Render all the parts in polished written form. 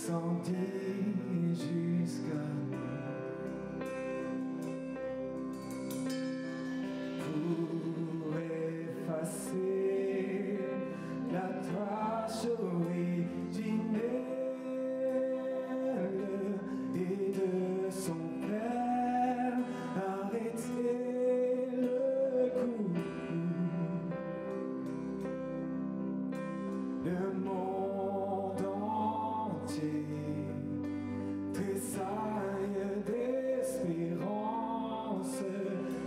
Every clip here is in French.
descendit jusqu'à nous pour effacer la tâche originelle et de son Père arrêter le coup. Le monde entier tressaille d'espérance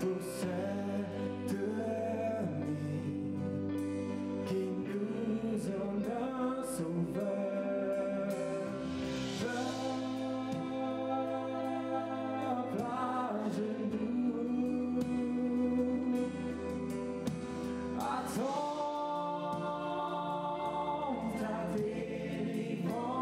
pour cette nuit qui nous donne un sauveur. Peuple à genoux, attends ta délivrance.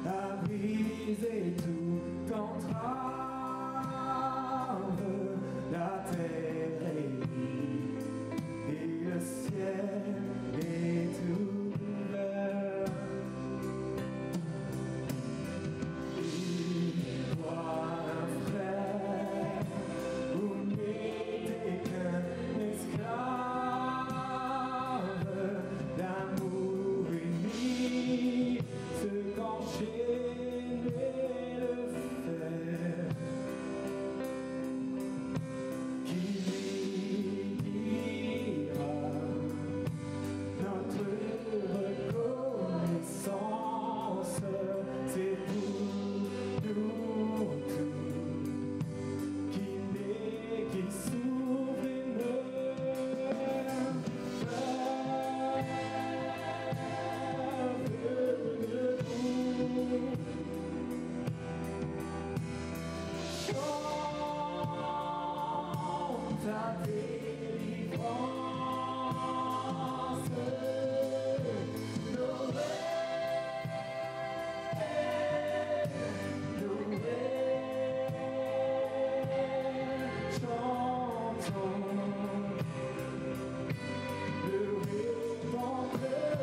A brisé toute entrave, la terre est libre et le ciel est ouvert. Il voit un frère, vous n'étiez qu'un esclave, l'amour uni ce qu'enchaîner le fer, qui lui dira notre reconnaissance, c'est pour nous tous qui s'ouvre une chante ta délivrance, Noël, chantons le Rédempteur.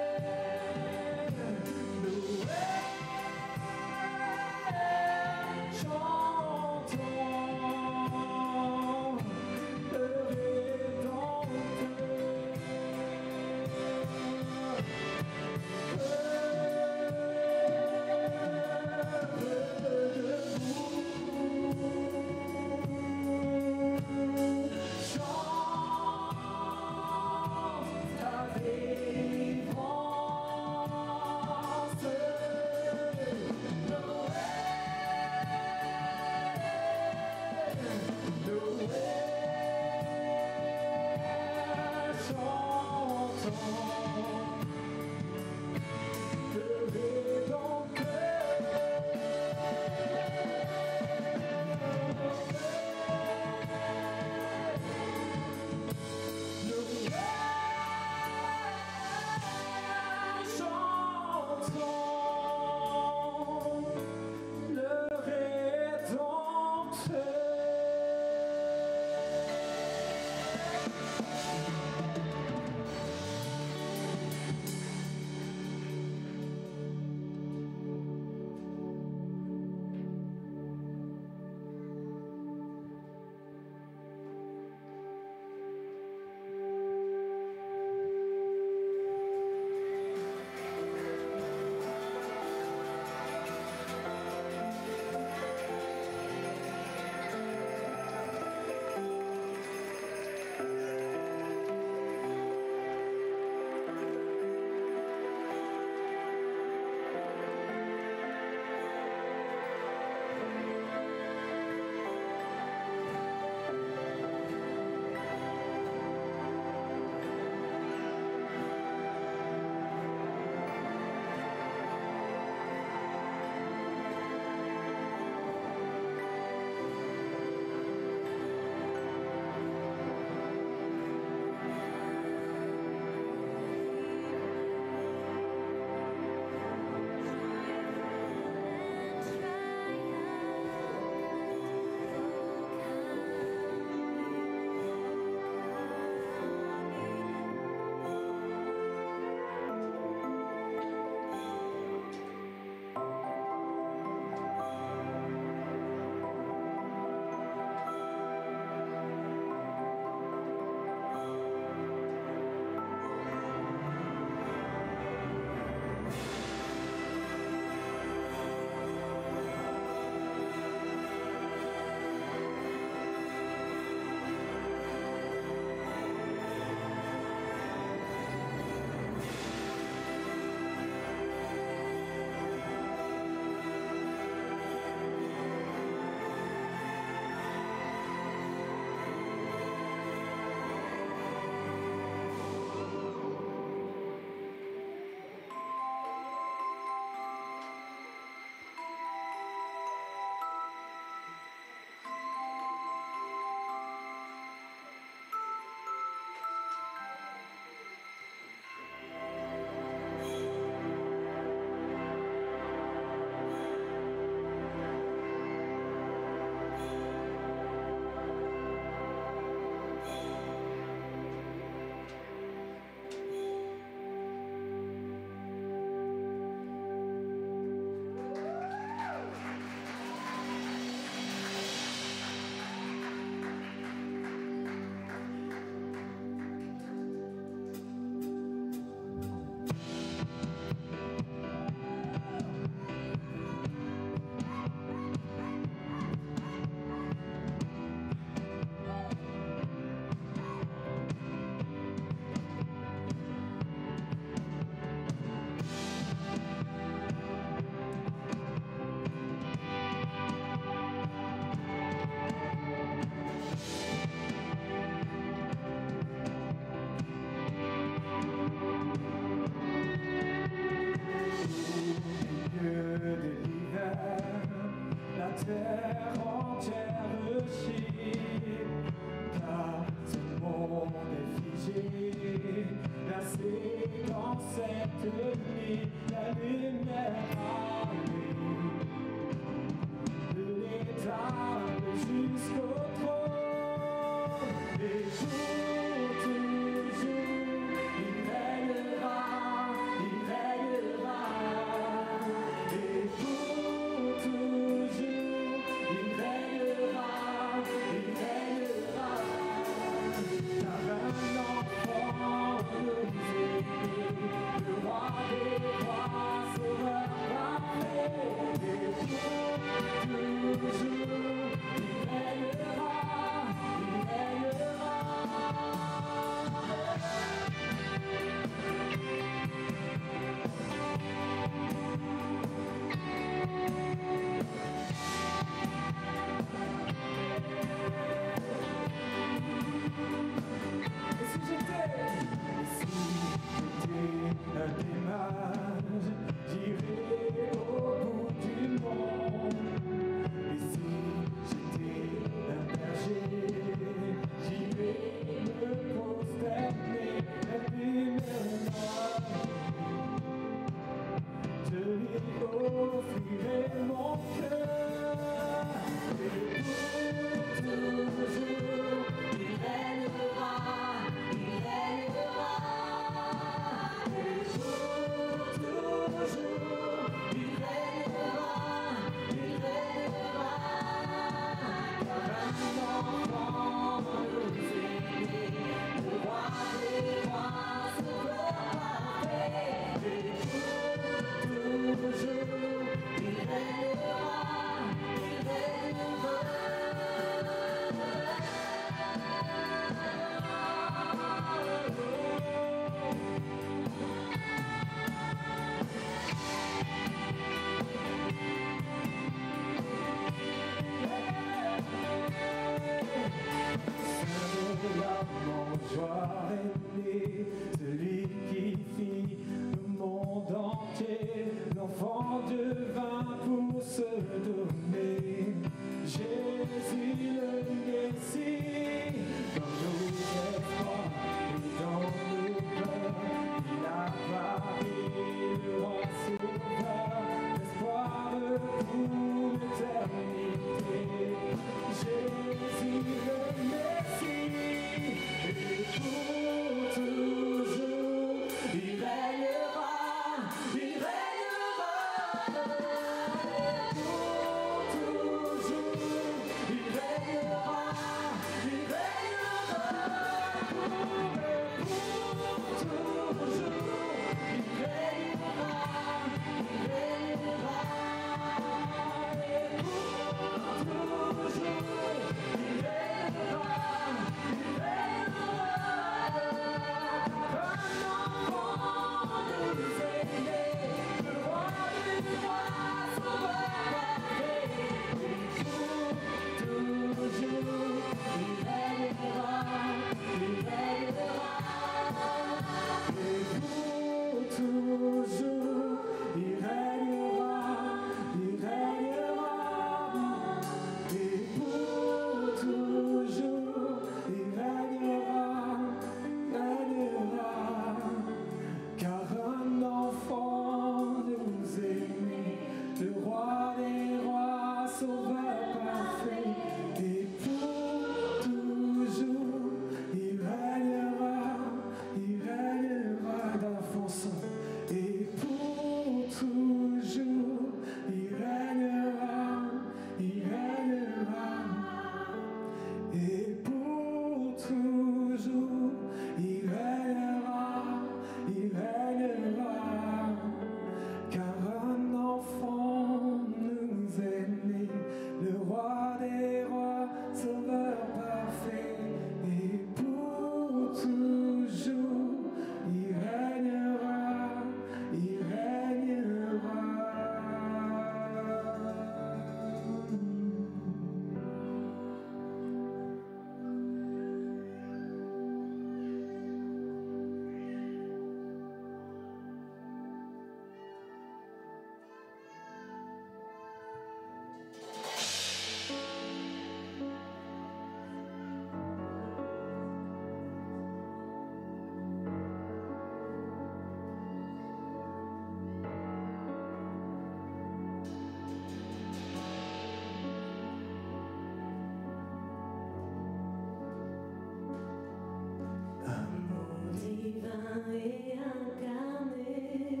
et incarné.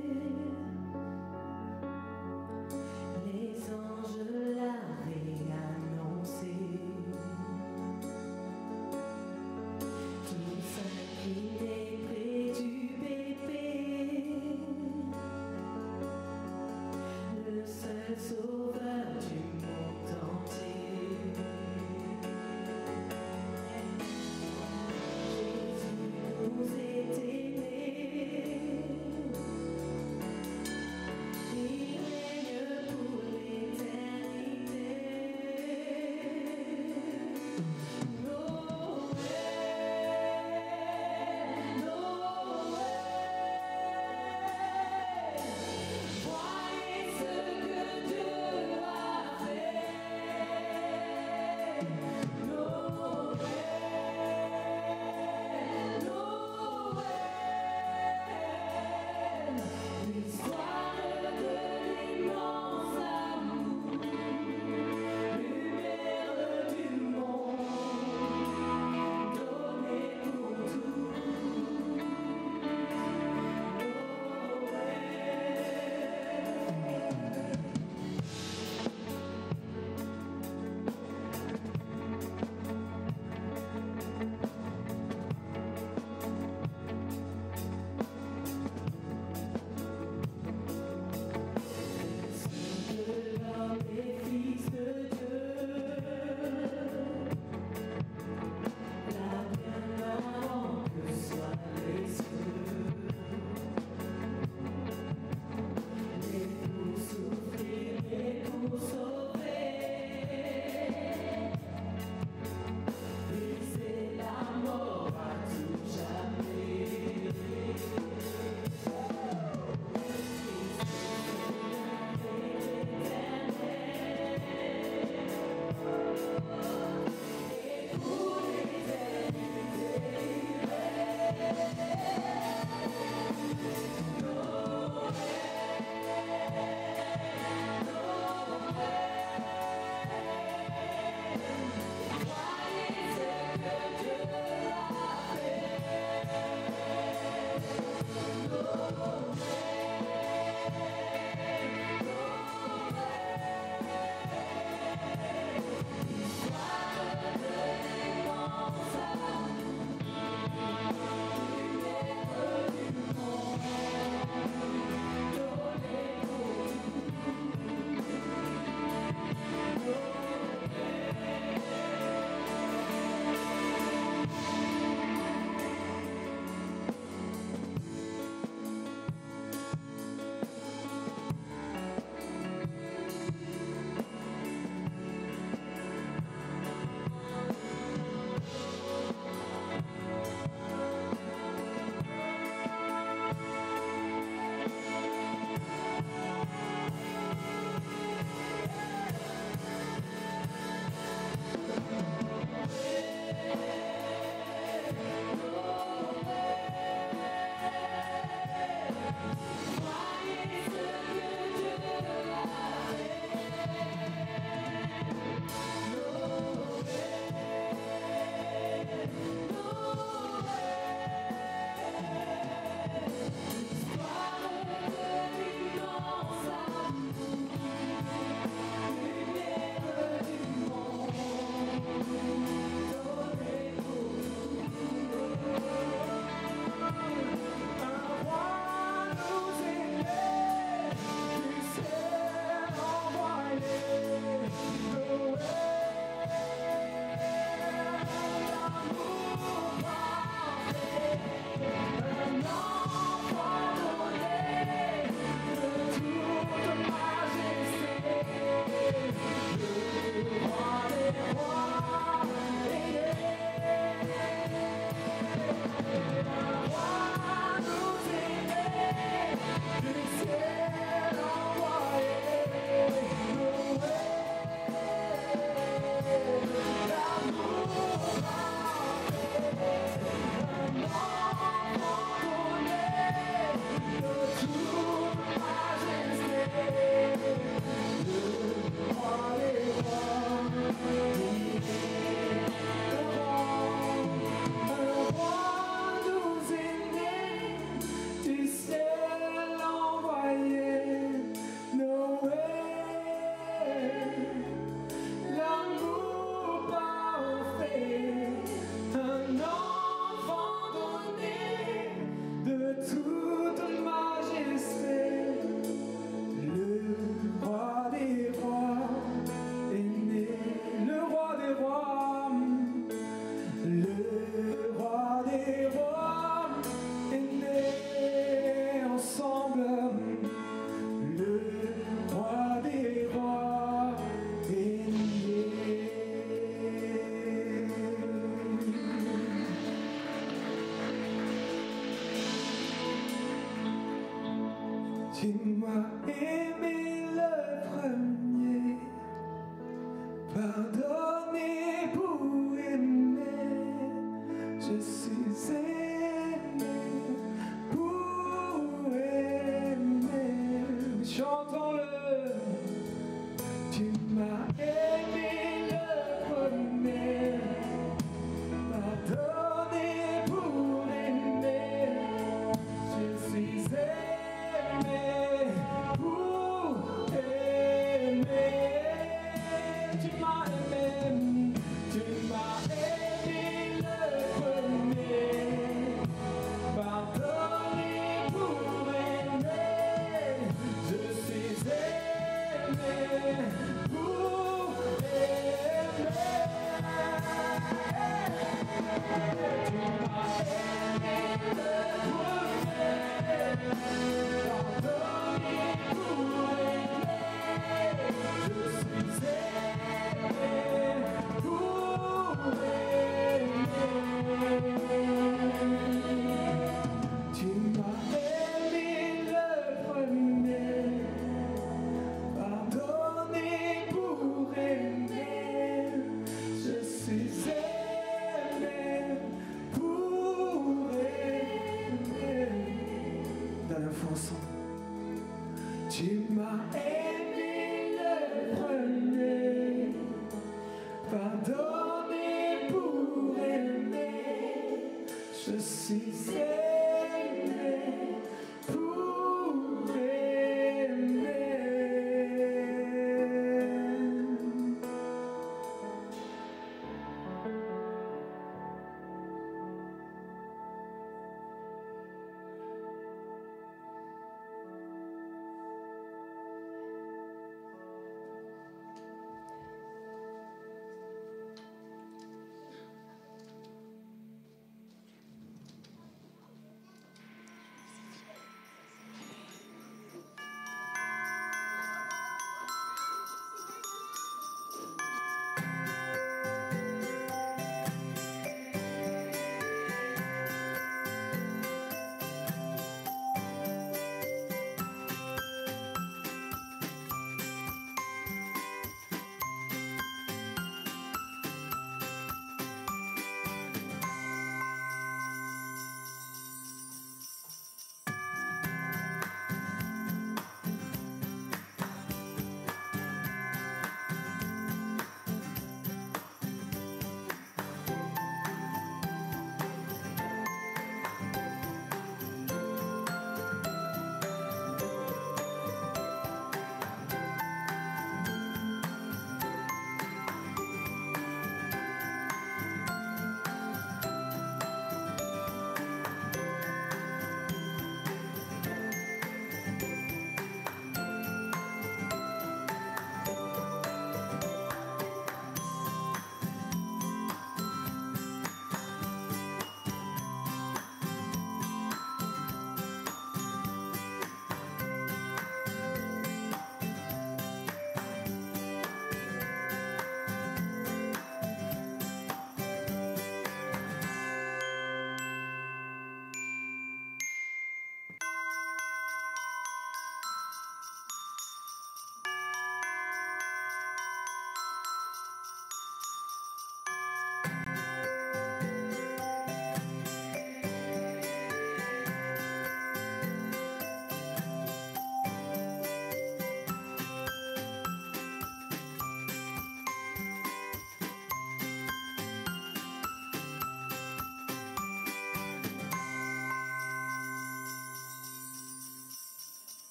Les anges l'avaient annoncé. Tout s'inclinait près du bébé, le seul sauveur du monde entier. Jésus nous est aimé. Tu m'as aimé le premier, pardonné pour aimer. Je suis aimé pour aimer. Chantons-le. Tu m'as aimé le premier, pardonné pour aimer. Je suis aimé pour aimer. Tu m'as aimé le premier, pardonné pour aimer. Je suis aimé pour aimer. Tu m'as aimé le premier, pardonné pour aimer. Je suis aimé pour aimer. Tu m'as aimé le premier, pardonné pour aimer. Je suis aimé pour aimer. Dernière fois ensemble. Tu m'as aimé le premier, pardonné pour aimer. Je suis aimé pour aimer.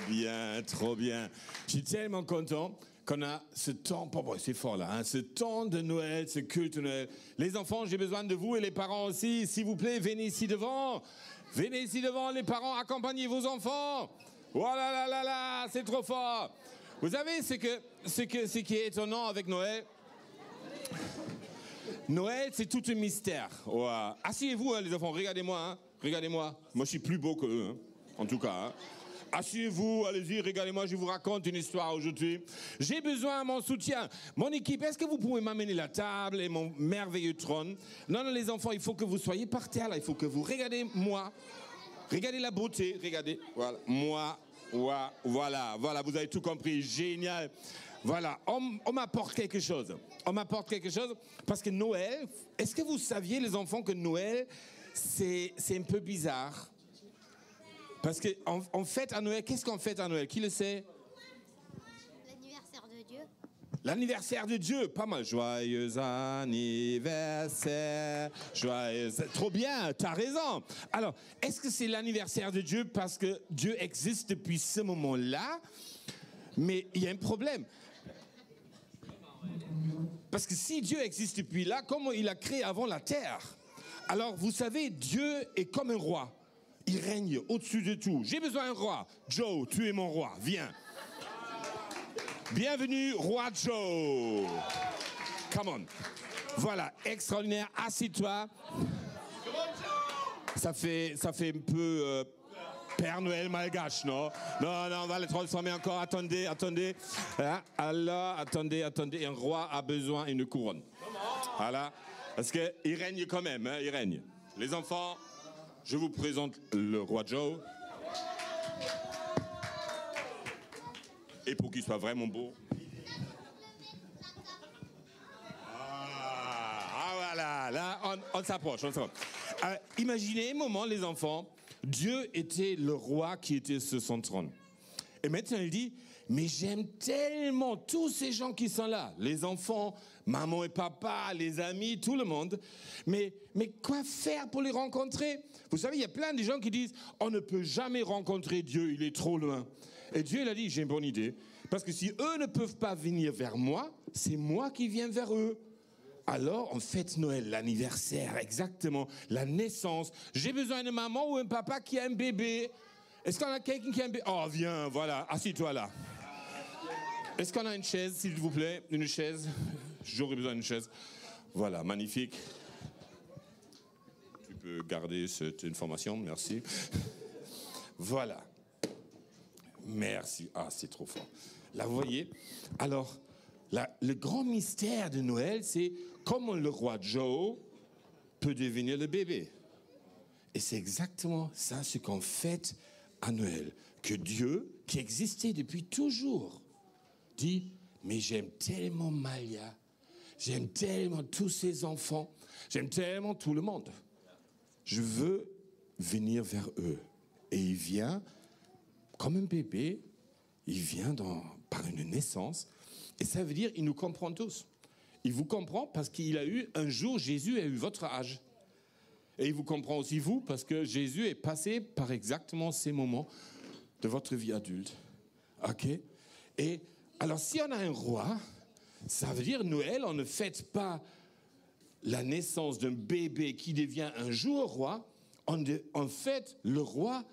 bien, trop bien. Je suis tellement content qu'on a ce temps, c'est fort là, hein, ce temps de Noël, ce culte de Noël. Les enfants, j'ai besoin de vous et les parents aussi. S'il vous plaît, venez ici devant. Venez ici devant, les parents, accompagnez vos enfants. Voilà, là, là, là, c'est trop fort. Vous savez, ce qui est étonnant avec Noël, Noël, c'est tout un mystère. Ouais. Asseyez-vous, hein, les enfants, regardez-moi. Hein. Regardez-moi. Moi, je suis plus beau qu'eux, hein, en tout cas. Hein. Asseyez-vous, allez-y, regardez-moi, je vous raconte une histoire aujourd'hui. J'ai besoin de mon soutien. Mon équipe, est-ce que vous pouvez m'amener la table et mon merveilleux trône? Non, non, les enfants, il faut que vous soyez par terre, là. Il faut que vous regardez moi. Regardez la beauté, regardez. Voilà, moi, voilà, vous avez tout compris. Génial. Voilà, on m'apporte quelque chose. On m'apporte quelque chose parce que Noël, est-ce que vous saviez, les enfants, que Noël, c'est un peu bizarre? Parce qu'en fête à Noël, qu'est-ce qu'on fête à Noël? Qui le sait? L'anniversaire de Dieu. L'anniversaire de Dieu, pas mal. Joyeux anniversaire, joyeux... Trop bien, t'as raison. Alors, est-ce que c'est l'anniversaire de Dieu parce que Dieu existe depuis ce moment-là? Mais il y a un problème. Parce que si Dieu existe depuis là, comment il a créé avant la terre? Alors, vous savez, Dieu est comme un roi. Il règne au-dessus de tout. J'ai besoin d'un roi. Joe, tu es mon roi. Viens. Bienvenue, roi Joe. Come on. Voilà, extraordinaire. Assis-toi. Ça fait un peu Père Noël malgache, non? Non, on va le transformer encore. Attendez. Hein? Alors, attendez. Un roi a besoin d'une couronne. Voilà. Parce qu'il règne quand même, hein, il règne. Les enfants, je vous présente le roi Joe. Et pour qu'il soit vraiment beau. Voilà, là, on s'approche. Imaginez un moment, les enfants, Dieu était le roi qui était sur son trône. Et maintenant, il dit, mais j'aime tellement tous ces gens qui sont là, les enfants, maman et papa, les amis, tout le monde. Mais quoi faire pour les rencontrer? Vous savez, il y a plein de gens qui disent, on ne peut jamais rencontrer Dieu, il est trop loin. Et Dieu, il a dit, j'ai une bonne idée. Parce que si eux ne peuvent pas venir vers moi, c'est moi qui viens vers eux. Alors, on fête Noël, l'anniversaire, exactement, la naissance. J'ai besoin de maman ou un papa qui a un bébé. Est-ce qu'on a quelqu'un qui a un bébé? Oh, viens, voilà, assis-toi là. Est-ce qu'on a une chaise, s'il vous plaît? Une chaise? J'aurais besoin d'une chaise. Voilà, magnifique. Tu peux garder cette information, merci. Voilà. Merci. Ah, c'est trop fort. Là, vous voyez? Alors, le grand mystère de Noël, c'est comment le roi Joe peut devenir le bébé. Et c'est exactement ça ce qu'on fête à Noël. Que Dieu, qui existait depuis toujours, dit, mais j'aime tellement Malia, j'aime tellement tous ces enfants, j'aime tellement tout le monde. Je veux venir vers eux. Et il vient comme un bébé, il vient par une naissance. Et ça veut dire qu'il nous comprend tous. Il vous comprend parce qu'il a eu, un jour, Jésus a eu votre âge. Et il vous comprend aussi vous, parce que Jésus est passé par exactement ces moments de votre vie adulte. OK? Et alors, si on a un roi, ça veut dire Noël, on ne fête pas la naissance d'un bébé qui devient un jour roi, on fête le roi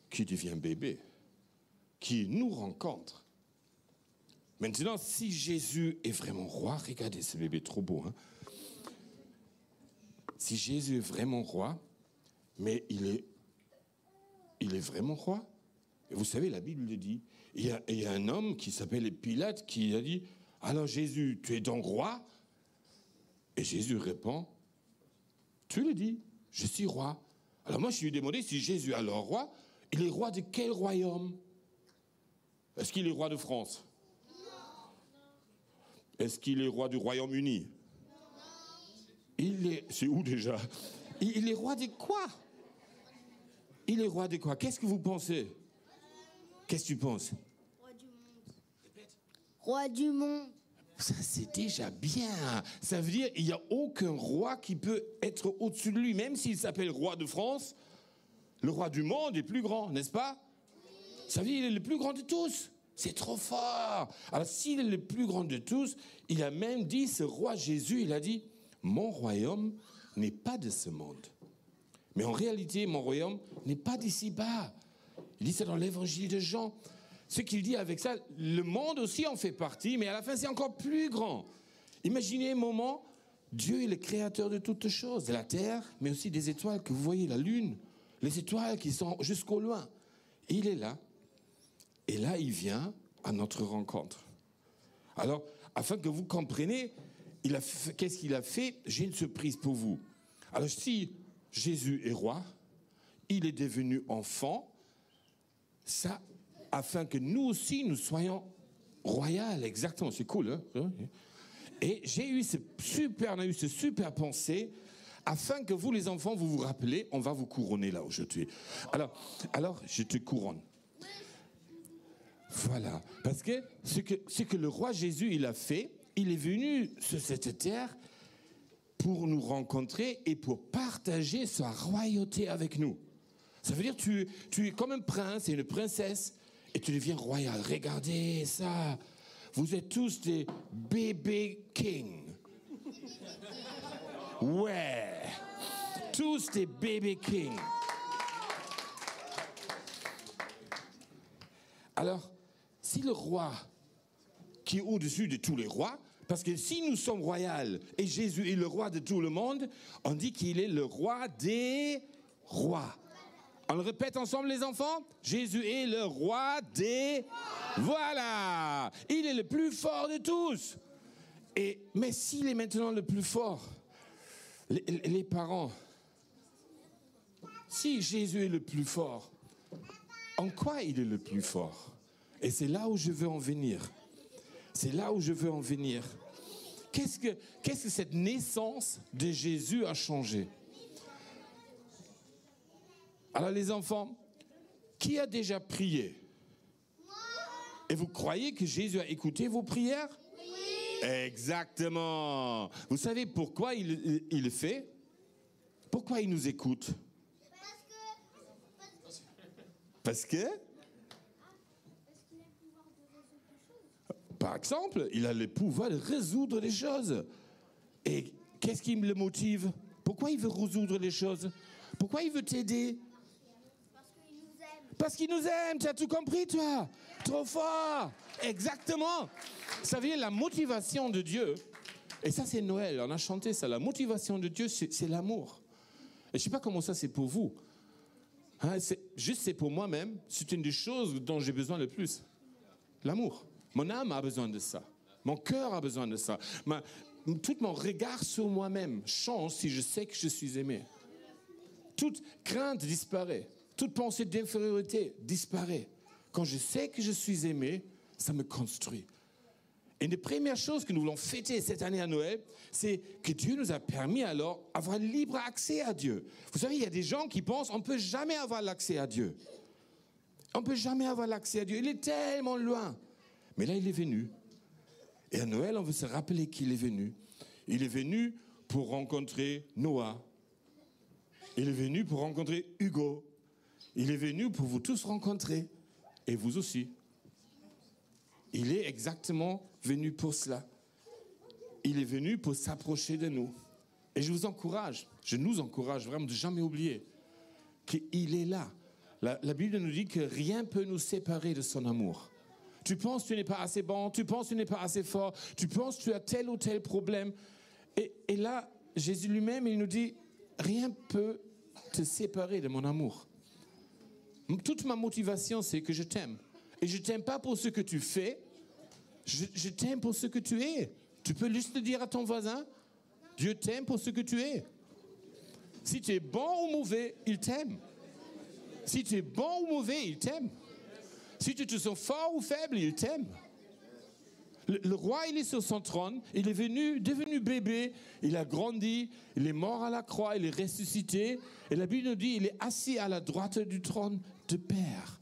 qui devient bébé, qui nous rencontre. Maintenant, si Jésus est vraiment roi, regardez ce bébé trop beau, hein? Si Jésus est vraiment roi, mais il est vraiment roi. Et vous savez, la Bible le dit. Il y a un homme qui s'appelle Pilate qui a dit, alors Jésus, tu es donc roi? Et Jésus répond, tu le dis, je suis roi. Alors moi, je lui ai demandé si Jésus est alors roi, il est roi de quel royaume? Est-ce qu'il est roi de France? Est-ce qu'il est roi du Royaume-Uni? C'est où déjà? Il est roi de quoi? Il est roi de quoi? Qu'est-ce que vous pensez? Qu'est-ce que tu penses? Roi du monde. Roi du monde. Ça, c'est déjà bien. Ça veut dire qu'il n'y a aucun roi qui peut être au-dessus de lui. Même s'il s'appelle roi de France, le roi du monde est plus grand, n'est-ce pas? Ça veut dire qu'il est le plus grand de tous. C'est trop fort. Alors, s'il est le plus grand de tous, il a même dit, ce roi Jésus, il a dit, mon royaume n'est pas de ce monde. Mais en réalité, mon royaume n'est pas d'ici-bas. Il dit ça dans l'évangile de Jean. Ce qu'il dit avec ça, le monde aussi en fait partie, mais à la fin, c'est encore plus grand. Imaginez un moment, Dieu est le créateur de toutes choses, de la terre, mais aussi des étoiles que vous voyez, la lune, les étoiles qui sont jusqu'au loin. Et il est là. Et là, il vient à notre rencontre. Alors, afin que vous compreniez, qu'est-ce qu'il a fait? J'ai une surprise pour vous. Alors, si Jésus est roi, il est devenu enfant, ça, afin que nous aussi, nous soyons royaux, exactement, c'est cool, hein? Et on a eu ce super pensée, afin que vous, les enfants, vous vous rappelez, on va vous couronner là aujourd'hui. Alors, je te couronne. Voilà, parce que ce que le roi Jésus, il a fait, il est venu sur cette terre pour nous rencontrer et pour partager sa royauté avec nous. Ça veut dire que tu es comme un prince et une princesse et tu deviens royal. Regardez ça, vous êtes tous des bébés kings. Ouais, tous des bébés kings. Alors, si le roi qui est au-dessus de tous les rois, parce que si nous sommes royaux et Jésus est le roi de tout le monde, on dit qu'il est le roi des rois. On le répète ensemble, les enfants? Jésus est le roi des... Voilà! Il est le plus fort de tous. Mais s'il est maintenant le plus fort, les parents, si Jésus est le plus fort, en quoi il est le plus fort? Et c'est là où je veux en venir. C'est là où je veux en venir. Qu'est-ce que cette naissance de Jésus a changé? Alors les enfants, qui a déjà prié? Et vous croyez que Jésus a écouté vos prières? Oui. Exactement. Vous savez pourquoi il le fait? Pourquoi il nous écoute? Parce que par exemple, il a le pouvoir de résoudre les choses. Et qu'est-ce qui le motive? Pourquoi il veut résoudre les choses? Pourquoi il veut t'aider? Parce qu'il nous aime. Tu as tout compris, toi? Trop fort. Exactement. Ça veut dire la motivation de Dieu. Et ça, c'est Noël. On a chanté ça. La motivation de Dieu, c'est l'amour. Et je ne sais pas comment ça, c'est pour vous. Hein, c'est pour moi-même. C'est une des choses dont j'ai besoin le plus. L'amour. Mon âme a besoin de ça. Mon cœur a besoin de ça. Tout mon regard sur moi-même change si je sais que je suis aimé. Toute crainte disparaît. Toute pensée d'infériorité disparaît. Quand je sais que je suis aimé, ça me construit. Et une des premières choses que nous voulons fêter cette année à Noël, c'est que Dieu nous a permis alors d'avoir libre accès à Dieu. Vous savez, il y a des gens qui pensent qu'on ne peut jamais avoir l'accès à Dieu. On ne peut jamais avoir l'accès à Dieu. Il est tellement loin. Mais là, il est venu. Et à Noël, on veut se rappeler qu'il est venu. Il est venu pour rencontrer Noah. Il est venu pour rencontrer Hugo. Il est venu pour vous tous rencontrer. Et vous aussi. Il est exactement venu pour cela. Il est venu pour s'approcher de nous. Et je nous encourage vraiment de ne jamais oublier qu'il est là. La Bible nous dit que rien ne peut nous séparer de son amour. Tu penses que tu n'es pas assez bon, tu penses que tu n'es pas assez fort, tu penses que tu as tel ou tel problème. Et là, Jésus lui-même, il nous dit, rien ne peut te séparer de mon amour. Toute ma motivation, c'est que je t'aime. Et je ne t'aime pas pour ce que tu fais, je t'aime pour ce que tu es. Tu peux juste le dire à ton voisin, Dieu t'aime pour ce que tu es. Si tu es bon ou mauvais, il t'aime. Si tu es bon ou mauvais, il t'aime. Si tu te sens fort ou faible, il t'aime. Le roi, il est sur son trône, il est devenu bébé, il a grandi, il est mort à la croix, il est ressuscité. Et la Bible nous dit, il est assis à la droite du trône de Père.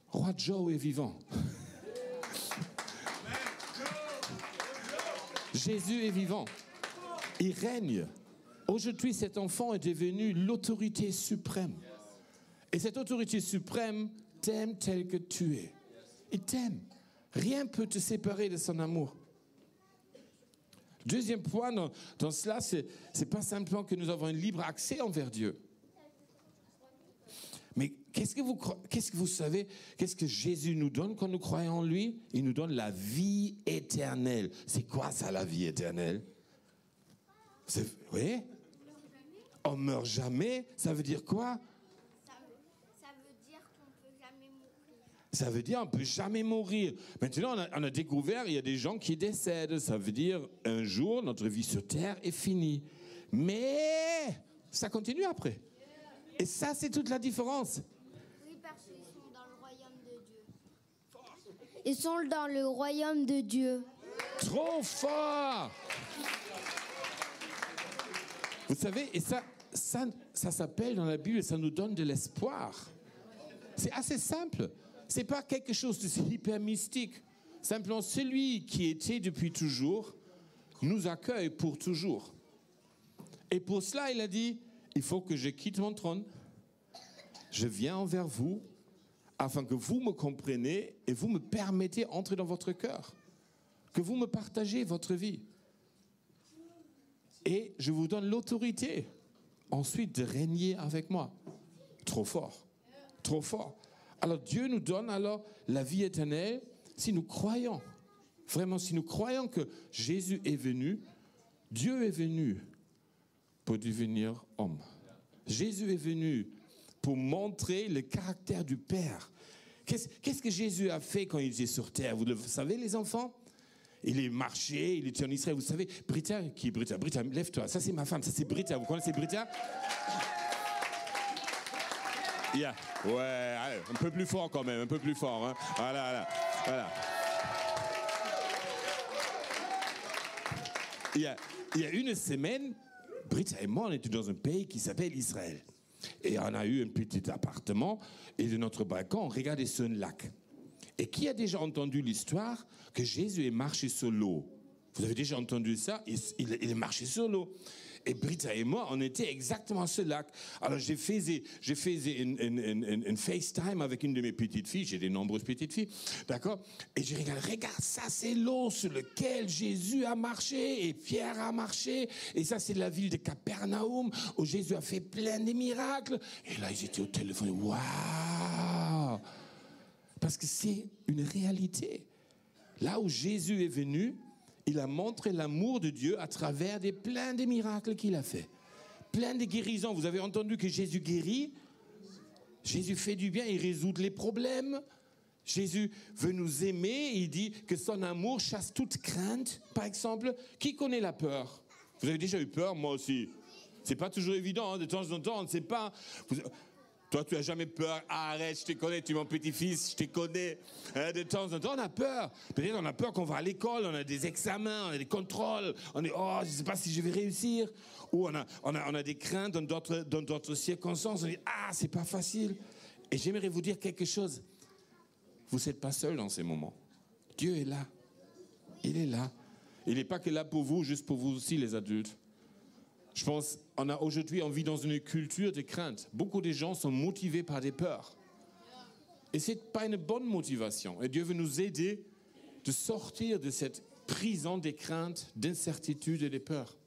Roi Joe est vivant. Jésus est vivant. Il règne. Aujourd'hui, cet enfant est devenu l'autorité suprême. Et cette autorité suprême t'aime tel que tu es. Il t'aime. Rien ne peut te séparer de son amour. Deuxième point dans cela, c'est pas simplement que nous avons un libre accès envers Dieu. Mais qu'est-ce que vous savez, qu'est-ce que Jésus nous donne quand nous croyons en lui? Il nous donne la vie éternelle. C'est quoi ça, la vie éternelle? Oui? On meurt jamais. Ça veut dire quoi? Ça veut dire qu'on ne peut jamais mourir. Ça veut dire qu'on ne peut jamais mourir. Maintenant, on a découvert, il y a des gens qui décèdent. Ça veut dire, un jour, notre vie sur Terre est finie. Mais ça continue après. Et ça, c'est toute la différence. Oui, parce qu'ils sont dans le royaume de Dieu. Ils sont dans le royaume de Dieu. Trop fort! Vous savez, et ça s'appelle dans la Bible, ça nous donne de l'espoir. C'est assez simple. C'est pas quelque chose de hyper mystique. Simplement, celui qui était depuis toujours nous accueille pour toujours. Et pour cela, il a dit, il faut que je quitte mon trône. Je viens envers vous afin que vous me compreniez et vous me permettez d'entrer dans votre cœur. Que vous me partagez votre vie. Et je vous donne l'autorité ensuite de régner avec moi. Trop fort. Trop fort. Alors Dieu nous donne alors la vie éternelle si nous croyons. Vraiment, si nous croyons que Jésus est venu, Dieu est venu pour devenir homme. Jésus est venu pour montrer le caractère du Père. Qu'est-ce que Jésus a fait quand il était sur terre? Vous le savez, les enfants? Il est marché, il était en Israël. Vous savez, Britta, qui est Britta? Britta, lève-toi. Ça, c'est ma femme. Ça, c'est Britta. Vous connaissez Britta? Yeah. Ouais, allez, un peu plus fort quand même, un peu plus fort. Hein. Voilà. Il y a une semaine, Britta et moi, on était dans un pays qui s'appelle Israël. Et on a eu un petit appartement, et de notre balcon, on regardait sur un lac. Et qui a déjà entendu l'histoire que Jésus est marché sur l'eau? Vous avez déjà entendu ça? Il est marché sur l'eau. Et Britta et moi, on était exactement à ce lac. Alors, je faisais une FaceTime avec une de mes petites filles. J'ai de nombreuses petites filles, d'accord? Et je regarde, ça, c'est l'eau sur laquelle Jésus a marché et Pierre a marché. Et ça, c'est la ville de Capernaum où Jésus a fait plein de miracles. Et là, ils étaient au téléphone. Waouh! Parce que c'est une réalité. Là où Jésus est venu, il a montré l'amour de Dieu à travers plein de miracles qu'il a fait. Plein de guérisons. Vous avez entendu que Jésus guérit? Jésus fait du bien, il résout les problèmes. Jésus veut nous aimer, il dit que son amour chasse toute crainte. Par exemple, qui connaît la peur? Vous avez déjà eu peur? Moi aussi. C'est pas toujours évident, hein. De temps en temps, on ne sait pas. Toi, tu n'as jamais peur. Ah, arrête, je te connais, tu es mon petit-fils, je te connais. De temps en temps, on a peur. Peut-être on a peur qu'on va à l'école, on a des examens, on a des contrôles. On est, oh, je ne sais pas si je vais réussir. Ou on a des craintes dans d'autres circonstances. On dit, ah, c'est pas facile. Et j'aimerais vous dire quelque chose. Vous n'êtes pas seul dans ces moments. Dieu est là. Il est là. Il n'est pas que là pour vous, juste pour vous aussi, les adultes. Je pense, aujourd'hui, on vit dans une culture de crainte. Beaucoup de gens sont motivés par des peurs. Et ce n'est pas une bonne motivation. Et Dieu veut nous aider de sortir de cette prison des craintes, d'incertitudes et des peurs.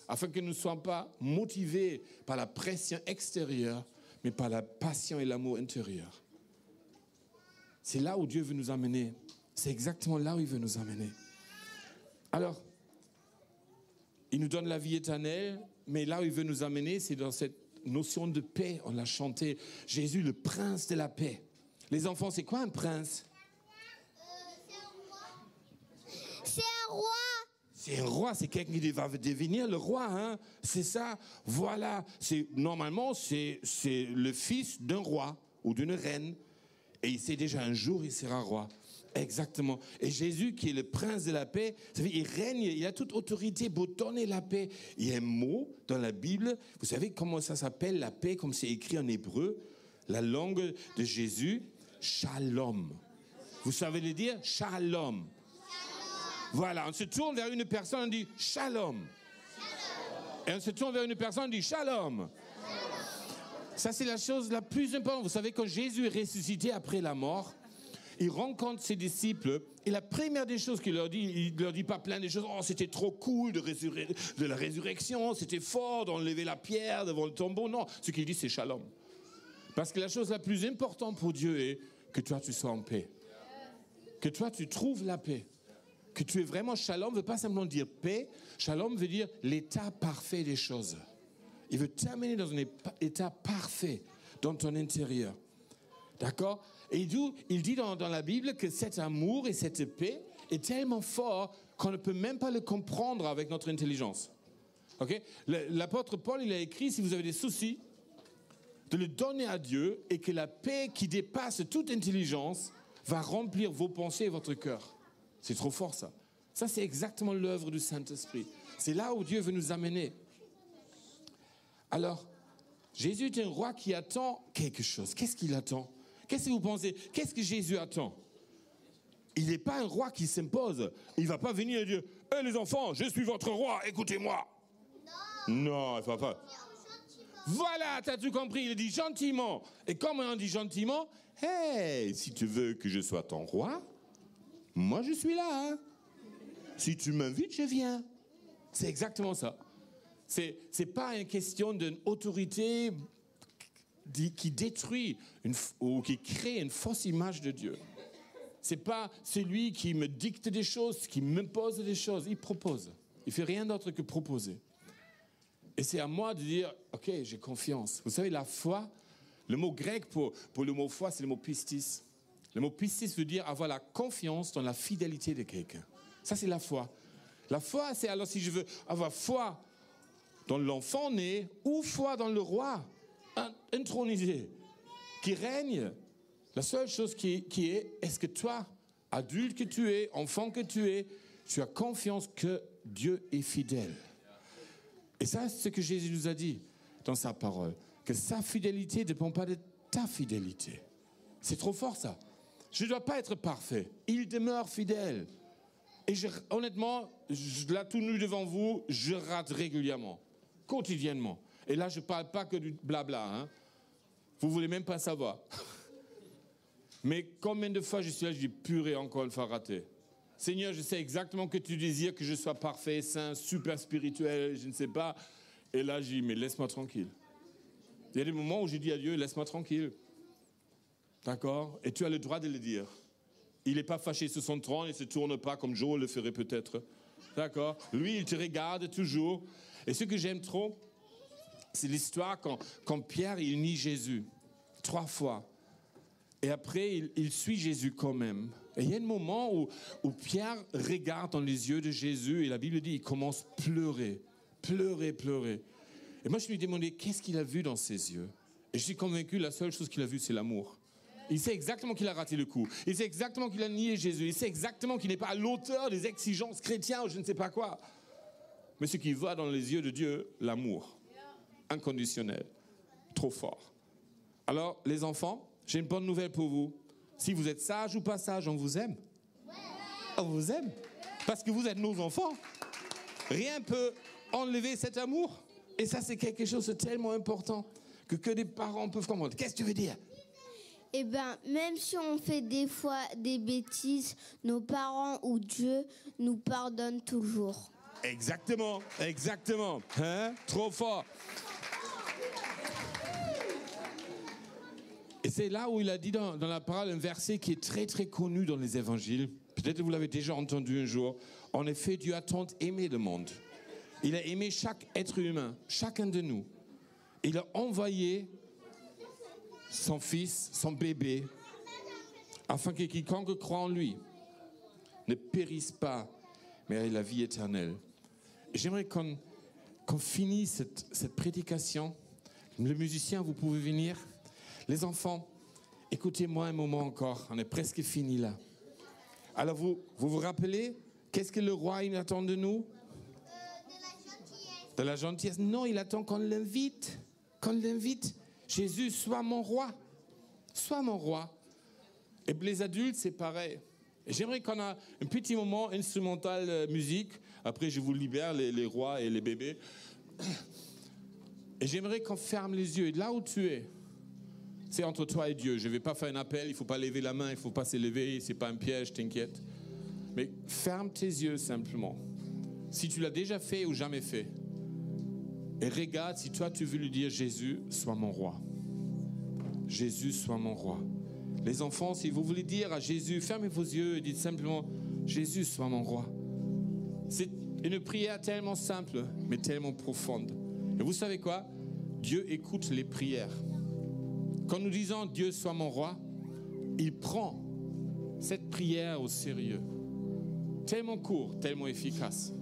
Afin que nous ne soyons pas motivés par la pression extérieure, mais par la passion et l'amour intérieur. C'est là où Dieu veut nous amener. C'est exactement là où il veut nous amener. Alors, il nous donne la vie éternelle, mais là où il veut nous amener, c'est dans cette notion de paix. On l'a chanté. Jésus, le prince de la paix. Les enfants, c'est quoi un prince? C'est un roi. C'est un roi, c'est quelqu'un qui va devenir le roi, hein? C'est ça, voilà. Normalement, c'est le fils d'un roi ou d'une reine. Et il sait déjà un jour, il sera roi. Exactement. Et Jésus, qui est le prince de la paix, ça veut dire, il règne, il a toute autorité pour donner la paix. Il y a un mot dans la Bible, vous savez comment ça s'appelle, la paix, comme c'est écrit en hébreu, la langue de Jésus, shalom. Vous savez le dire? Shalom. Voilà, on se tourne vers une personne, on dit shalom. Et on se tourne vers une personne, on dit shalom. Ça, c'est la chose la plus importante. Vous savez, quand Jésus est ressuscité après la mort, il rencontre ses disciples et la première des choses qu'il leur dit, il ne leur dit pas plein de choses. Oh, c'était trop cool de la résurrection, c'était fort d'enlever la pierre devant le tombeau. Non, ce qu'il dit, c'est shalom. Parce que la chose la plus importante pour Dieu est que toi, tu sois en paix. Que toi, tu trouves la paix. Que tu es vraiment shalom, ne veut pas simplement dire paix. Shalom veut dire l'état parfait des choses. Il veut t'amener dans un état parfait dans ton intérieur. D'accord? Et il dit dans la Bible que cet amour et cette paix est tellement fort qu'on ne peut même pas le comprendre avec notre intelligence. Okay? L'apôtre Paul, il a écrit, si vous avez des soucis, de le donner à Dieu et que la paix qui dépasse toute intelligence va remplir vos pensées et votre cœur. C'est trop fort ça. Ça, c'est exactement l'œuvre du Saint-Esprit. C'est là où Dieu veut nous amener. Alors, Jésus est un roi qui attend quelque chose. Qu'est-ce qu'il attend? Qu'est-ce que vous pensez? Qu'est-ce que Jésus attend? Il n'est pas un roi qui s'impose. Il ne va pas venir et dire « Hé les enfants, je suis votre roi, écoutez-moi ». Non, il ne va pas. Voilà, tu as tout compris. Il dit gentiment. Et comme on dit gentiment, « Hey, si tu veux que je sois ton roi, moi je suis là. Hein. Si tu m'invites, je viens. » C'est exactement ça. C'est pas une question d'une autorité qui détruit ou qui crée une fausse image de Dieu. C'est pas celui qui me dicte des choses, qui m'impose des choses. Il propose. Il fait rien d'autre que proposer. Et c'est à moi de dire, ok, j'ai confiance. Vous savez, la foi, le mot grec pour le mot foi, c'est le mot pistis. Le mot pistis veut dire avoir la confiance dans la fidélité de quelqu'un. Ça, c'est la foi. La foi, c'est alors si je veux avoir foi dans l'enfant né ou foi dans le roi intronisé qui règne. La seule chose qui est, est-ce que toi, adulte que tu es, enfant que tu as confiance que Dieu est fidèle. Et ça, c'est ce que Jésus nous a dit dans sa parole, que sa fidélité ne dépend pas de ta fidélité. C'est trop fort ça. Je ne dois pas être parfait. Il demeure fidèle. Et honnêtement, là tout nu devant vous, je rate régulièrement, quotidiennement. Et là, je ne parle pas que du blabla. Hein. Vous ne voulez même pas savoir. Mais combien de fois je suis là, je dis purée, encore une fois raté. Seigneur, je sais exactement que tu désires que je sois parfait, saint, super spirituel, je ne sais pas. Et là, je dis, mais laisse-moi tranquille. Il y a des moments où je dis à Dieu, laisse-moi tranquille. D'accord? Et tu as le droit de le dire. Il n'est pas fâché sur son trône, il ne se tourne pas comme Joe le ferait peut-être. D'accord? Lui, il te regarde toujours. Et ce que j'aime trop, c'est l'histoire quand Pierre, il nie Jésus 3 fois. Et après, il suit Jésus quand même. Et il y a un moment où Pierre regarde dans les yeux de Jésus et la Bible dit, il commence à pleurer, pleurer, pleurer. Et moi, je lui ai demandé, qu'est-ce qu'il a vu dans ses yeux? Et je suis convaincu, la seule chose qu'il a vue, c'est l'amour. Il sait exactement qu'il a raté le coup. Il sait exactement qu'il a nié Jésus. Il sait exactement qu'il n'est pas à l'auteur des exigences chrétiennes ou je ne sais pas quoi. Mais ce qu'il voit dans les yeux de Dieu, l'amour. Inconditionnel. Trop fort. Alors, les enfants, j'ai une bonne nouvelle pour vous. Si vous êtes sage ou pas sage, on vous aime. On vous aime. Parce que vous êtes nos enfants. Rien ne peut enlever cet amour. Et ça, c'est quelque chose de tellement important que des parents peuvent comprendre. Qu'est-ce que tu veux dire? Eh bien, même si on fait des fois des bêtises, nos parents ou Dieu nous pardonnent toujours. Exactement, exactement. Hein? Trop fort. Et c'est là où il a dit dans la parole un verset qui est très très connu dans les évangiles. Peut-être que vous l'avez déjà entendu un jour. En effet, Dieu a tant aimé le monde. Il a aimé chaque être humain, chacun de nous. Il a envoyé son fils, son bébé, afin que quiconque croit en lui ne périsse pas, mais ait la vie éternelle. Et j'aimerais qu'on finisse cette prédication. Les musiciens, vous pouvez venir. Les enfants, écoutez-moi un moment encore. On est presque fini là. Alors vous rappelez, qu'est-ce que le roi il attend de nous? De la gentillesse. Non, il attend qu'on l'invite. Qu'on l'invite. Jésus, sois mon roi. Sois mon roi. Et les adultes, c'est pareil. Et j'aimerais qu'on ait un petit moment instrumental musique. Après, je vous libère, les rois et les bébés. Et j'aimerais qu'on ferme les yeux. Et là où tu es, c'est entre toi et Dieu. Je ne vais pas faire un appel, il ne faut pas lever la main, il ne faut pas s'élever, ce n'est pas un piège, t'inquiète. Mais ferme tes yeux simplement. Si tu l'as déjà fait ou jamais fait. Et regarde si toi tu veux lui dire, Jésus, sois mon roi. Jésus, sois mon roi. Les enfants, si vous voulez dire à Jésus, fermez vos yeux et dites simplement, Jésus, sois mon roi. C'est une prière tellement simple, mais tellement profonde. Et vous savez quoi? Dieu écoute les prières. Quand nous disons Dieu soit mon roi, il prend cette prière au sérieux. Tellement court, tellement efficace.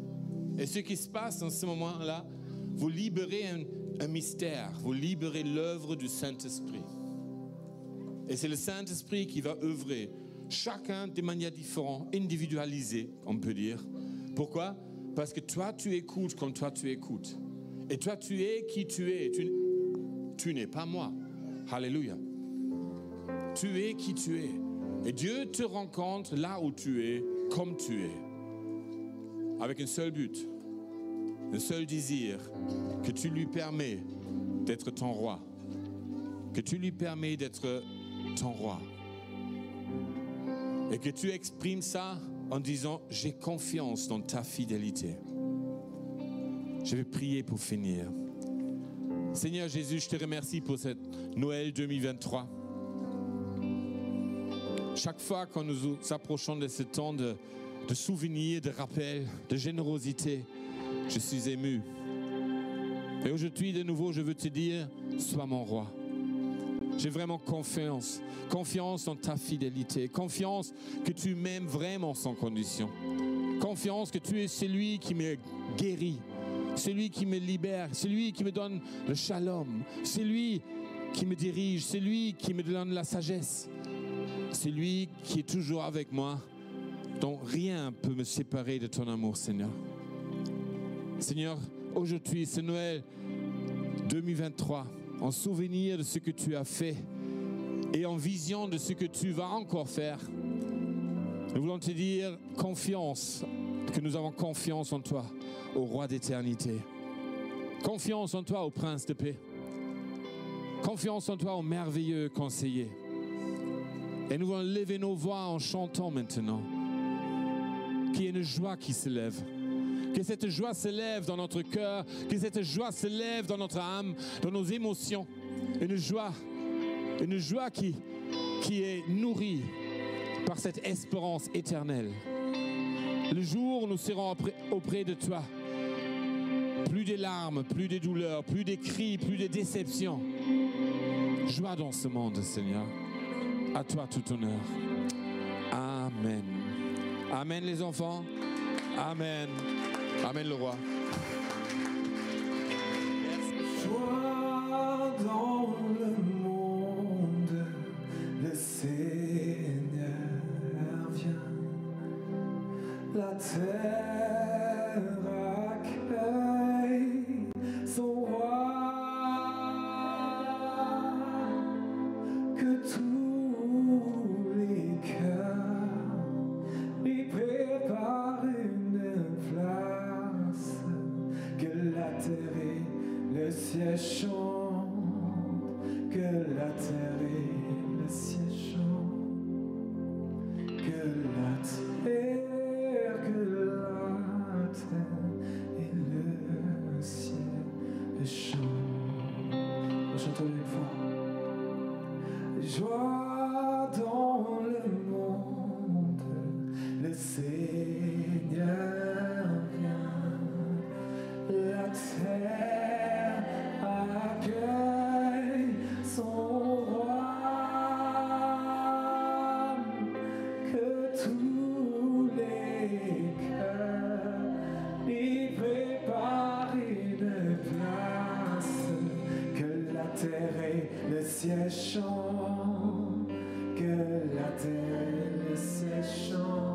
Et ce qui se passe en ce moment-là, vous libérez un mystère, vous libérez l'œuvre du Saint-Esprit. Et c'est le Saint-Esprit qui va œuvrer, chacun de manière différente, individualisée, on peut dire. Pourquoi? Parce que toi, tu écoutes comme toi, tu écoutes. Et toi, tu es qui tu es. Tu n'es pas moi. Alléluia. Tu es qui tu es. Et Dieu te rencontre là où tu es, comme tu es. Avec un seul but, un seul désir, que tu lui permets d'être ton roi. Que tu lui permets d'être ton roi. Et que tu exprimes ça en disant, j'ai confiance dans ta fidélité. Je vais prier pour finir. Seigneur Jésus, je te remercie pour cette Noël 2023. Chaque fois que nous nous approchons de ce temps de souvenirs, de rappels, de générosité, je suis ému. Et aujourd'hui, de nouveau, je veux te dire, sois mon roi. J'ai vraiment confiance dans ta fidélité, confiance que tu m'aimes vraiment sans condition, confiance que tu es celui qui me guérit, celui qui me libère, celui qui me donne le shalom, celui qui me dirige, celui qui me donne la sagesse, celui qui est toujours avec moi, dont rien ne peut me séparer de ton amour, Seigneur. Seigneur, aujourd'hui, ce Noël 2023, en souvenir de ce que tu as fait et en vision de ce que tu vas encore faire, nous voulons te dire confiance, que nous avons confiance en toi, au roi d'éternité. Confiance en toi, au prince de paix. Confiance en toi, au merveilleux conseiller. Et nous voulons lever nos voix en chantant maintenant. Qu'il y ait une joie qui se lève. Que cette joie se lève dans notre cœur. Que cette joie se lève dans notre âme, dans nos émotions. Une joie qui est nourrie par cette espérance éternelle. Le jour où nous serons auprès de toi, plus de larmes, plus de douleurs, plus de cris, plus de déceptions. Joie dans ce monde, Seigneur. À toi tout honneur. Amen. Amen les enfants. Amen. Amen le roi. Joie dans le monde, le Seigneur vient. La terre accueille son roi. Que tous les cœurs lui préparent une place. Que la terre et le ciel chantent. Que la terre et le ciel chantent. Que la terre et le ciel chantent. On chante une fois. Joie dans le monde, le Seigneur vient. La terre accueille son roi. Que tous les cœurs lui préparent une place. Que la terre et le ciel chantent. Que la terre et le ciel chantent.